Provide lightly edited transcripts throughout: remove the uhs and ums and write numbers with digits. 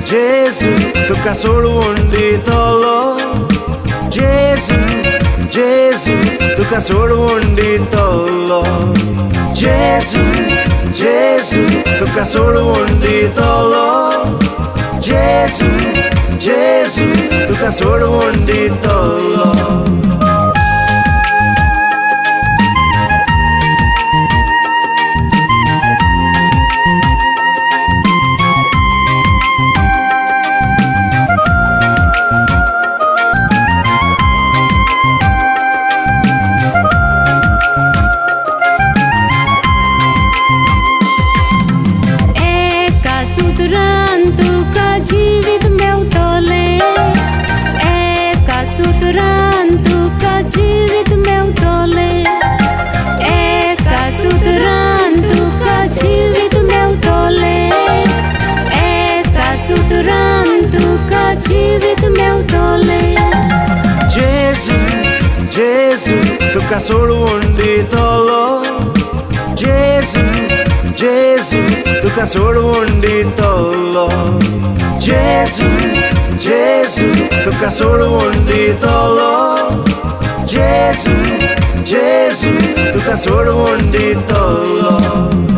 Jezu, tuka sodundi tolo. Jezu, tuka sodundi tolo. Jezu, tuka sodundi tolo. Jezu, tuka sodundi tolo. जीवित मेवतोले एका सूत्रान तुका जीवित मेवतोले एका सूत्रान तुका जीवित मेवतोले एका सूत्रान तुका जीवित मेवतोले Jezu, tuka sodundi tolo. Jezu, tuka sodundi tolo. Jezu, tuka sodundi tolo. Jezu, tuka sodundi tolo.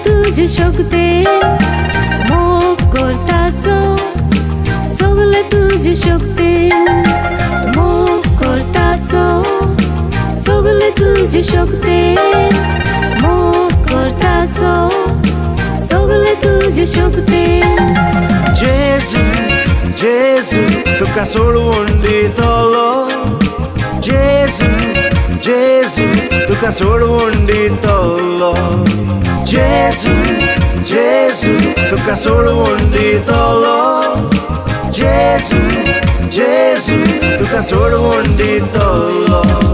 तुझे शोकते मोग करताचो सगळे तुझे शोकते मोग करताचो सगळे तुझे शोकते मोग करताचो सगळे तुझे शोकते Jezu, tuka sodundi tolo. Jezu, tuka sodundi tolo. Jezu, tuka sodundi tolo. Jezu, tuka sodundi tolo.